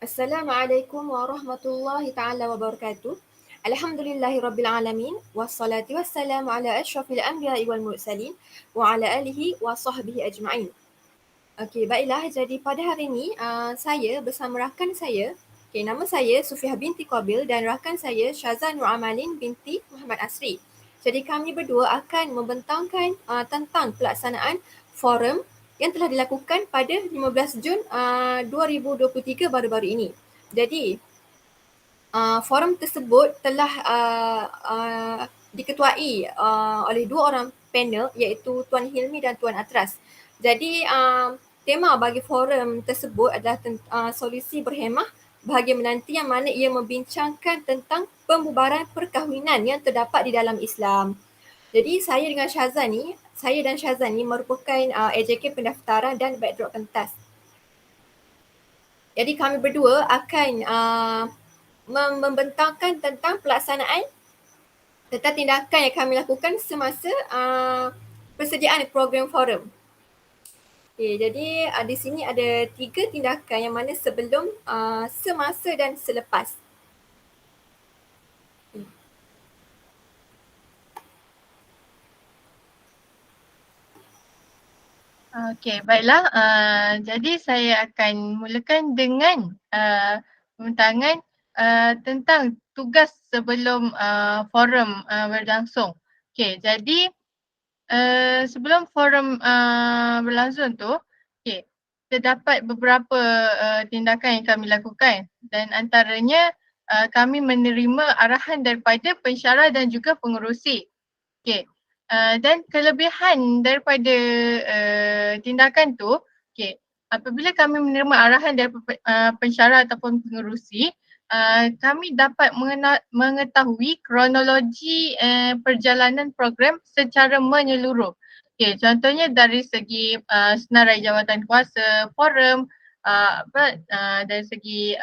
Assalamualaikum warahmatullahi taala wabarakatuh. Alhamdulillahirabbil alamin wassalatu wassalamu ala asyrafil anbiya'i wal mursalin wa ala alihi wa sahbihi ajma'in. Okey, baiklah. Jadi pada hari ini saya bersama rakan saya. Okey, nama saya Sufiah binti Qabil dan rakan saya Syazan Nur Amalin binti Muhammad Asri. Jadi kami berdua akan membentangkan tentang pelaksanaan forum yang telah dilakukan pada 15 Jun 2023 baru-baru ini. Jadi forum tersebut telah diketuai oleh dua orang panel iaitu Tuan Hilmi dan Tuan Atras. Jadi tema bagi forum tersebut adalah solusi berhemah bahagia menanti, yang mana ia membincangkan tentang pembubaran perkahwinan yang terdapat di dalam Islam. Jadi saya dan Syazan ni merupakan AJK pendaftaran dan backdrop pentas. Jadi kami berdua akan membentangkan tentang pelaksanaan tentang tindakan yang kami lakukan semasa persediaan program forum. Okay, jadi di sini ada 3 tindakan yang mana sebelum, semasa dan selepas. Okey, baiklah. Jadi saya akan mulakan dengan pembentangan tentang tugas sebelum forum berlangsung. Okey, jadi sebelum forum berlangsung tu, okey, terdapat beberapa tindakan yang kami lakukan dan antaranya kami menerima arahan daripada pensyarah dan juga pengerusi. Okey. Dan kelebihan daripada tindakan tu, okey, apabila kami menerima arahan daripada pensyarah ataupun pengerusi, kami dapat mengetahui kronologi perjalanan program secara menyeluruh. Okey, contohnya dari segi senarai jawatan kuasa, forum, dari segi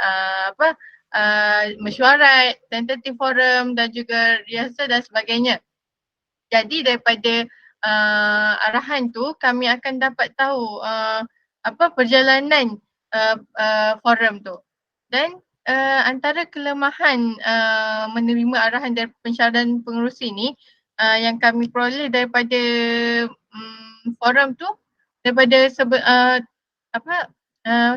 mesyuarat, tentatif forum dan juga riasah dan sebagainya. Jadi daripada arahan tu kami akan dapat tahu apa perjalanan forum tu. Dan antara kelemahan menerima arahan dari pensyarah dan pengerusi ni yang kami peroleh daripada forum tu, daripada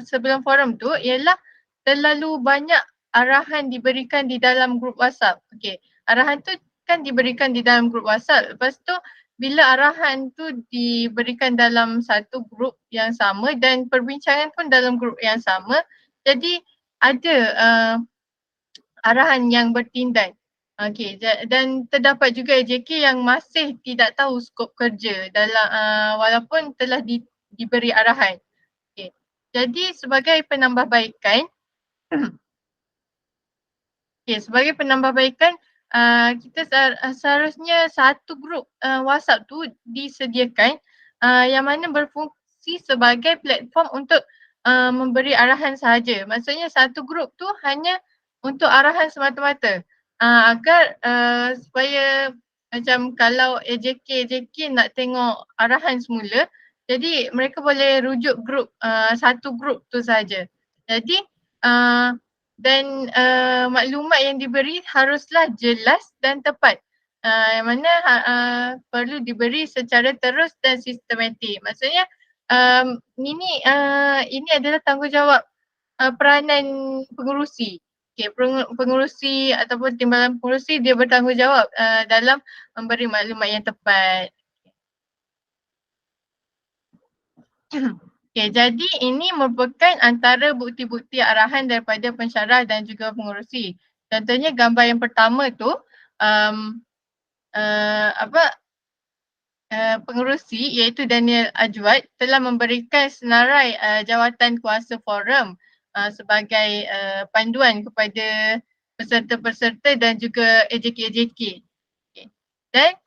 sebelum forum tu ialah terlalu banyak arahan diberikan di dalam grup WhatsApp. Okey, arahan tu kan diberikan di dalam grup WhatsApp. Lepas tu bila arahan tu diberikan dalam satu grup yang sama dan perbincangan pun dalam grup yang sama, jadi ada arahan yang bertindan. Okey, dan terdapat juga AJK yang masih tidak tahu skop kerja dalam walaupun telah diberi arahan. Okey. Jadi sebagai penambahbaikan sebagai penambahbaikan kita seharusnya satu grup WhatsApp tu disediakan yang mana berfungsi sebagai platform untuk memberi arahan sahaja. Maksudnya satu grup tu hanya untuk arahan semata-mata agar supaya macam kalau AJK nak tengok arahan semula, jadi mereka boleh rujuk grup satu grup tu saja. Jadi dan maklumat yang diberi haruslah jelas dan tepat. Yang mana perlu diberi secara terus dan sistematik. Maksudnya ini adalah tanggungjawab peranan pengurusi. Okay, pengurusi ataupun timbalan pengurusi dia bertanggungjawab dalam memberi maklumat yang tepat. Okay, jadi ini merupakan antara bukti-bukti arahan daripada pensyarah dan juga pengerusi. Contohnya gambar yang pertama tu pengerusi iaitu Daniel Ajwad telah memberikan senarai jawatan kuasa forum sebagai panduan kepada peserta-peserta dan juga AJK-AJK. Okay. Dan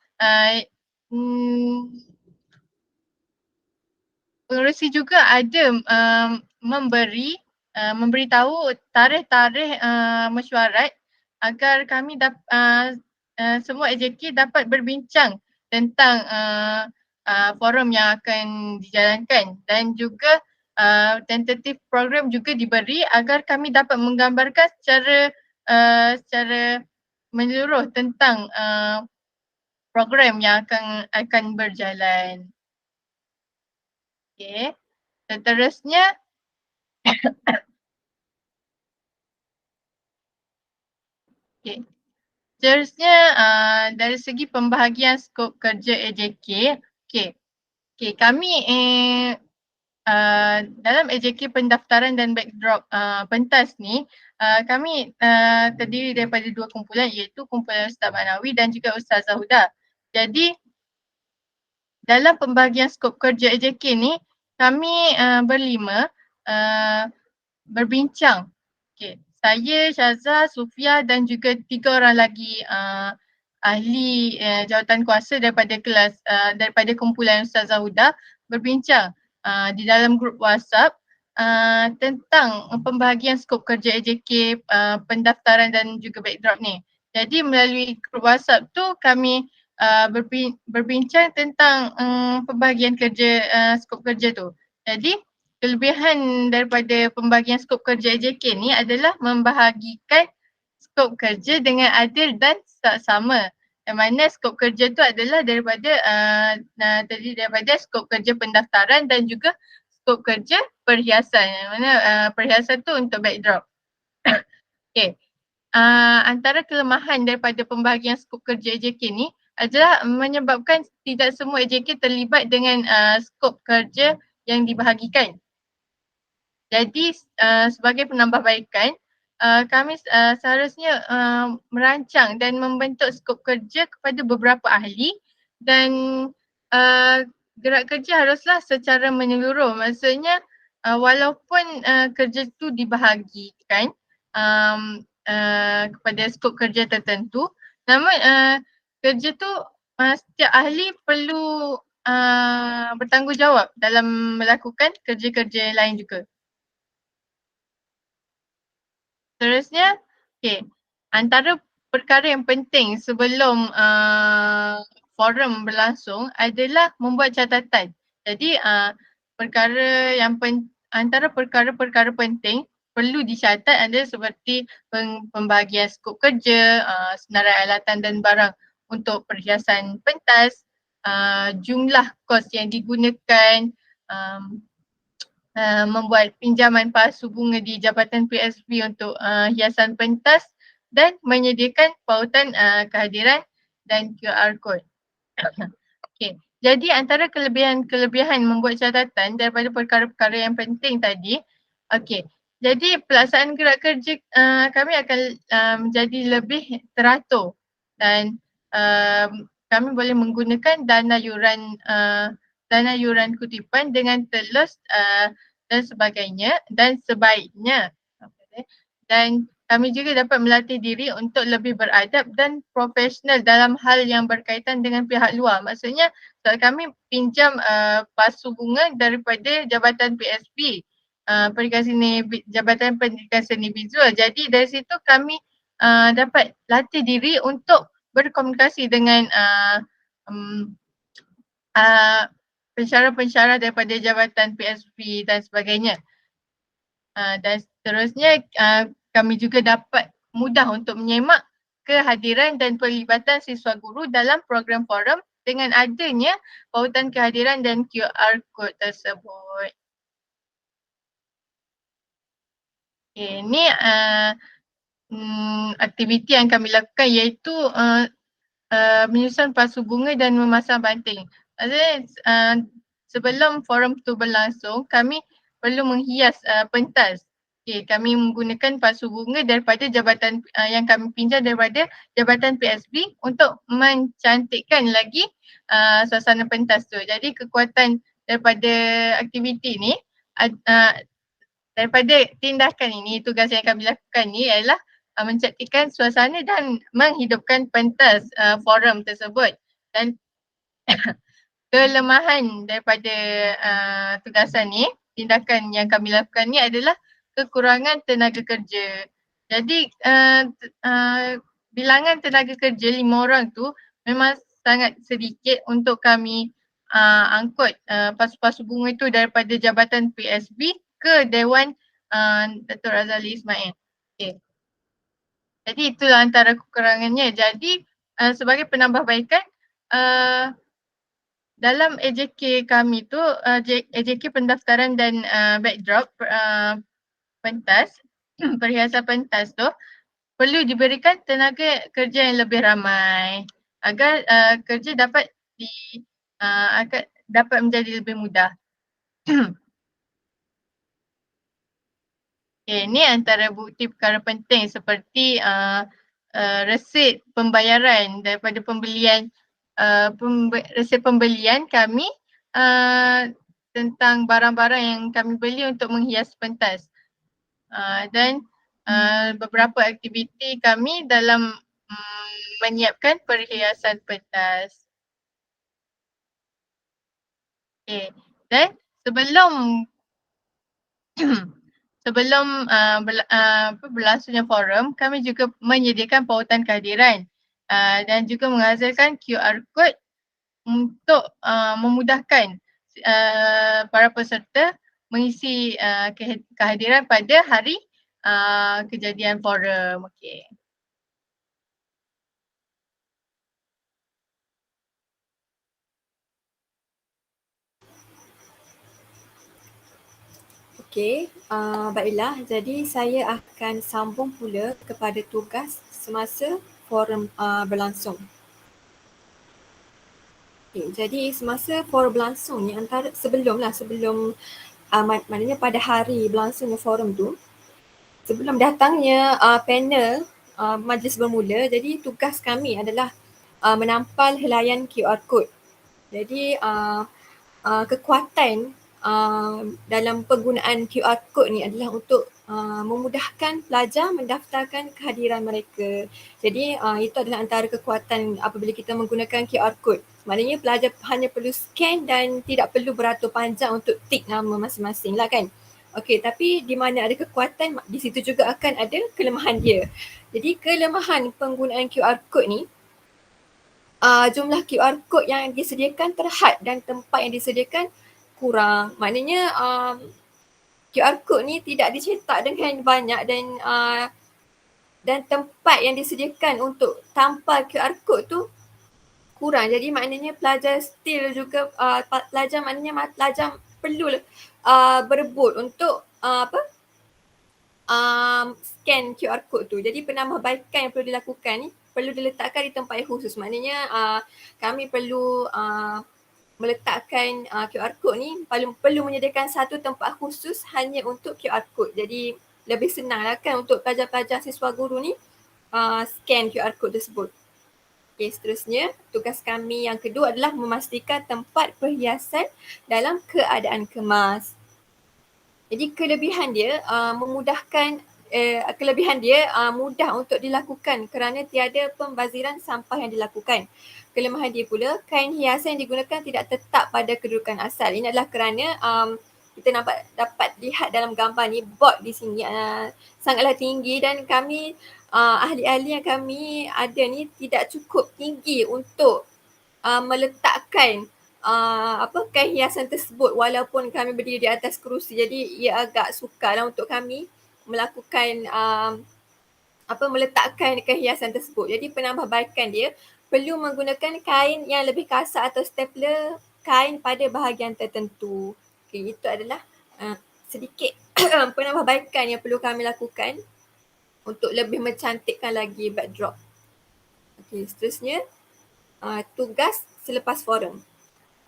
pengerusi juga ada memberitahu tarikh-tarikh mesyuarat agar kami semua AJK dapat berbincang tentang forum yang akan dijalankan dan juga tentative program juga diberi agar kami dapat menggambarkan secara menyeluruh tentang program yang akan berjalan. Okey. Seterusnya okey. Seterusnya dari segi pembahagian skop kerja AJK. Okey. Okey, kami dalam AJK pendaftaran dan backdrop pentas ni, kami terdiri daripada dua kumpulan, iaitu kumpulan Ustaz Manawi dan juga Ustazah Huda. Jadi dalam pembahagian skop kerja AJK ni, kami berlima berbincang. Okay. Saya, Syazah, Sufia dan juga 3 orang lagi ahli jawatan kuasa daripada kelas daripada kumpulan Ustazah Huda berbincang di dalam grup WhatsApp tentang pembahagian skop kerja AJK pendaftaran dan juga backdrop ni. Jadi melalui grup WhatsApp tu kami berbincang tentang pembahagian kerja skop kerja tu. Jadi kelebihan daripada pembahagian skop kerja AJK ni adalah membahagikan skop kerja dengan adil dan sama. Yang mana skop kerja tu adalah terdiri daripada skop kerja pendaftaran dan juga skop kerja perhiasan. Yang mana perhiasan tu untuk backdrop. Okay. Antara kelemahan daripada pembahagian skop kerja AJK ni adalah menyebabkan tidak semua AJK terlibat dengan skop kerja yang dibahagikan. Jadi sebagai penambahbaikan, kami seharusnya merancang dan membentuk skop kerja kepada beberapa ahli dan gerak kerja haruslah secara menyeluruh. Maksudnya walaupun kerja tu dibahagikan kepada skop kerja tertentu, namun kerja tu setiap ahli perlu bertanggungjawab dalam melakukan kerja-kerja lain juga. Seterusnya, okay. Antara perkara yang penting sebelum forum berlangsung adalah membuat catatan. Jadi antara perkara-perkara penting perlu dicatat adalah seperti pembahagian skop kerja, senarai alatan dan barang untuk perhiasan pentas, jumlah kos yang digunakan, membuat pinjaman palsu bunga di Jabatan PSB untuk hiasan pentas dan menyediakan pautan kehadiran dan QR code. Okay. Jadi antara kelebihan membuat catatan daripada perkara-perkara yang penting tadi, okay. Jadi pelaksanaan gerak kerja kami akan menjadi lebih teratur dan kami boleh menggunakan dana yuran kutipan dengan telus dan sebagainya dan sebaiknya. Dan kami juga dapat melatih diri untuk lebih beradab dan profesional dalam hal yang berkaitan dengan pihak luar. Maksudnya kami pinjam palsu bunga daripada Jabatan PSB, Jabatan Pendidikan Seni Visual. Jadi dari situ kami dapat latih diri untuk berkomunikasi dengan pensyarah-pensyarah daripada Jabatan PSB dan sebagainya. Dan seterusnya kami juga dapat mudah untuk menyemak kehadiran dan pelibatan siswa guru dalam program forum dengan adanya pautan kehadiran dan QR code tersebut. Okay, ini aktiviti yang kami lakukan iaitu menyusun palsu bunga dan memasang banting. Maksudnya sebelum forum tu berlangsung, kami perlu menghias pentas. Okay, kami menggunakan palsu bunga daripada jabatan yang kami pinjam daripada Jabatan PSB untuk mencantikkan lagi suasana pentas tu. Jadi kekuatan daripada aktiviti ni, daripada tindakan ini, tugas yang kami lakukan ni ialah mencantikkan suasana dan menghidupkan pentas forum tersebut. Dan kelemahan daripada tugasan ni, tindakan yang kami lakukan ni adalah kekurangan tenaga kerja. Jadi bilangan tenaga kerja 5 orang tu memang sangat sedikit untuk kami angkut pasu-pasu bunga itu daripada Jabatan PSB ke Dewan Dato' Razali Ismail. Okay. Jadi itulah antara kekurangannya. Jadi sebagai penambahbaikan dalam AJK kami tu, AJK pendaftaran dan backdrop pentas, perhiasan pentas tu perlu diberikan tenaga kerja yang lebih ramai agar kerja dapat dapat menjadi lebih mudah. Okay, ini antara bukti perkara penting seperti resit pembayaran daripada pembelian resit pembelian kami tentang barang-barang yang kami beli untuk menghias pentas dan beberapa aktiviti kami dalam menyiapkan perhiasan pentas. Okay. Dan sebelum berlangsungnya forum, kami juga menyediakan pautan kehadiran dan juga menghasilkan QR code untuk memudahkan para peserta mengisi kehadiran pada hari kejadian forum. Okay. Okey, baiklah. Jadi saya akan sambung pula kepada tugas semasa forum berlangsung. Okay, jadi semasa forum berlangsung ni sebelum maknanya pada hari berlangsungnya forum tu, sebelum datangnya panel majlis bermula, jadi tugas kami adalah menampal helaian QR code. Jadi kekuatan dalam penggunaan QR code ni adalah untuk memudahkan pelajar mendaftarkan kehadiran mereka. Jadi itu adalah antara kekuatan apabila kita menggunakan QR code. Maknanya pelajar hanya perlu scan dan tidak perlu beratur panjang untuk tik nama masing-masing lah kan. Okey, tapi di mana ada kekuatan, di situ juga akan ada kelemahan dia. Jadi kelemahan penggunaan QR code ni, jumlah QR code yang disediakan terhad dan tempat yang disediakan kurang. Maknanya QR code ni tidak dicetak dengan banyak dan tempat yang disediakan untuk tampal QR code tu kurang. Jadi maknanya pelajar still juga pelajar perlu berebut untuk scan QR code tu. Jadi penambahbaikan yang perlu dilakukan ni perlu diletakkan di tempat yang khusus. Maknanya kami perlu meletakkan QR code ni perlu menyediakan satu tempat khusus hanya untuk QR code. Jadi lebih senang lah kan untuk pelajar-pelajar siswa guru ni scan QR code tersebut. Okay, seterusnya tugas kami yang kedua adalah memastikan tempat perhiasan dalam keadaan kemas. Jadi kelebihan dia mudah untuk dilakukan kerana tiada pembaziran sampah yang dilakukan. Kelemahan dia pula, kain hiasan yang digunakan tidak tetap pada kedudukan asal. Ini adalah kerana kita dapat lihat dalam gambar ni, board di sini sangatlah tinggi dan kami ahli-ahli yang kami ada ni tidak cukup tinggi untuk meletakkan kain hiasan tersebut walaupun kami berdiri di atas kerusi. Jadi ia agak sukarlah untuk kami melakukan meletakkan kain hiasan tersebut. Jadi penambahbaikan dia perlu menggunakan kain yang lebih kasar atau stapler kain pada bahagian tertentu. Okay, itu adalah sedikit penambahbaikan yang perlu kami lakukan untuk lebih mencantikkan lagi backdrop. Okay, seterusnya tugas selepas forum.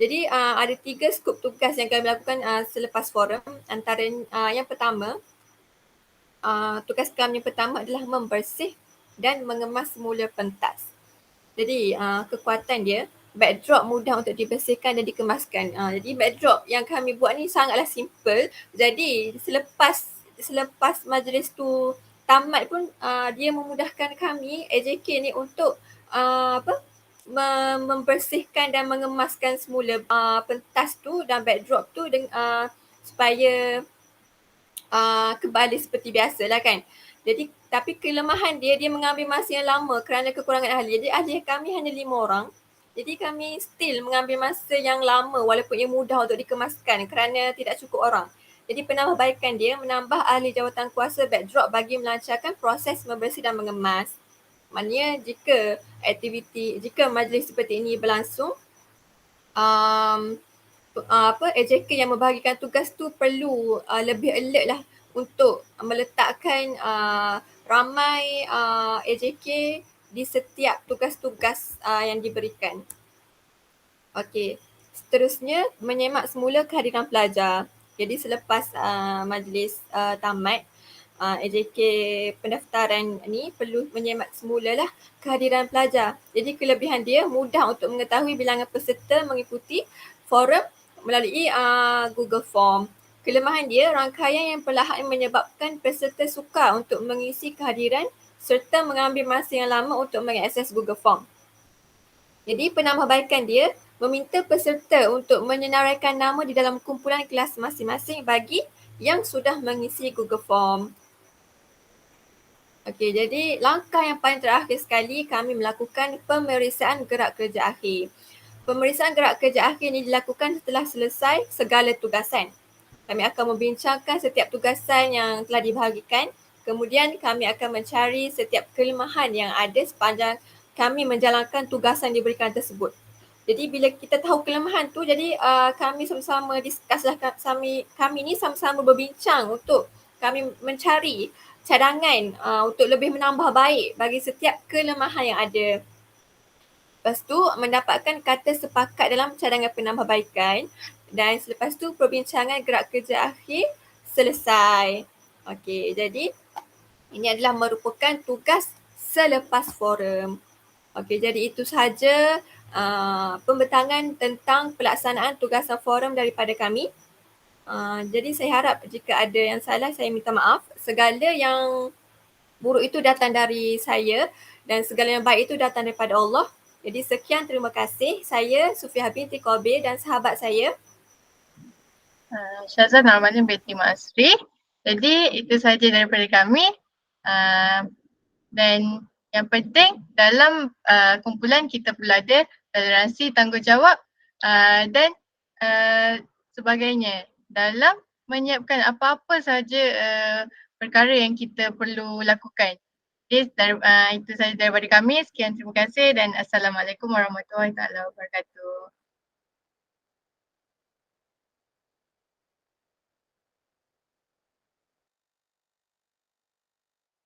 Jadi ada 3 skop tugas yang kami lakukan selepas forum. Antara yang pertama, tugas kami yang pertama adalah membersih dan mengemas semula pentas. Jadi kekuatan dia, backdrop mudah untuk dibersihkan dan dikemaskan. Jadi backdrop yang kami buat ni sangatlah simple. Jadi selepas majlis tu tamat pun dia memudahkan kami AJK ni untuk membersihkan dan mengemaskan semula pentas tu dan backdrop tu supaya kembali seperti biasa lah kan. Jadi tapi kelemahan dia mengambil masa yang lama kerana kekurangan ahli. Jadi ahli kami hanya 5 orang. Jadi kami still mengambil masa yang lama walaupun ia mudah untuk dikemaskan kerana tidak cukup orang. Jadi penambahbaikan dia menambah ahli jawatan kuasa backdrop bagi melancarkan proses membersih dan mengemas. Maknanya jika majlis seperti ini berlangsung, um, AJK yang membahagikan tugas tu perlu lebih alert lah untuk meletakkan ramai AJK di setiap tugas-tugas yang diberikan. Okey, seterusnya menyemak semula kehadiran pelajar. Jadi selepas majlis tamat, AJK pendaftaran ni perlu menyemak semulalah kehadiran pelajar. Jadi kelebihan dia mudah untuk mengetahui bilangan peserta mengikuti forum melalui Google Form. Kelemahan dia, rangkaian yang perlahan menyebabkan peserta sukar untuk mengisi kehadiran serta mengambil masa yang lama untuk mengakses Google Form. Jadi penambahbaikan dia meminta peserta untuk menyenaraikan nama di dalam kumpulan kelas masing-masing bagi yang sudah mengisi Google Form. Okey, jadi langkah yang paling terakhir sekali kami melakukan pemeriksaan gerak kerja akhir. Pemeriksaan gerak kerja akhir ini dilakukan setelah selesai segala tugasan. Kami akan membincangkan setiap tugasan yang telah dibahagikan. Kemudian kami akan mencari setiap kelemahan yang ada sepanjang kami menjalankan tugasan diberikan tersebut. Jadi bila kita tahu kelemahan tu, jadi kami sama-sama discusslah, kami ni sama-sama berbincang untuk kami mencari cadangan untuk lebih menambah baik bagi setiap kelemahan yang ada. Lepas tu mendapatkan kata sepakat dalam cadangan penambahbaikan dan selepas tu perbincangan gerak kerja akhir selesai. Okey, jadi ini adalah merupakan tugas selepas forum. Okey, jadi itu sahaja pembentangan tentang pelaksanaan tugasan forum daripada kami. Jadi saya harap jika ada yang salah, saya minta maaf. Segala yang buruk itu datang dari saya dan segala yang baik itu datang daripada Allah. Jadi sekian, terima kasih. Saya Sufiah binti Qobir dan sahabat saya Syazan namanya Betty Masri. Jadi itu sahaja daripada kami. Dan yang penting dalam kumpulan kita perlu ada toleransi, tanggungjawab dan sebagainya dalam menyiapkan apa-apa sahaja perkara yang kita perlu lakukan. Jadi itu sahaja daripada kami. Sekian, terima kasih dan Assalamualaikum warahmatullahi wabarakatuh.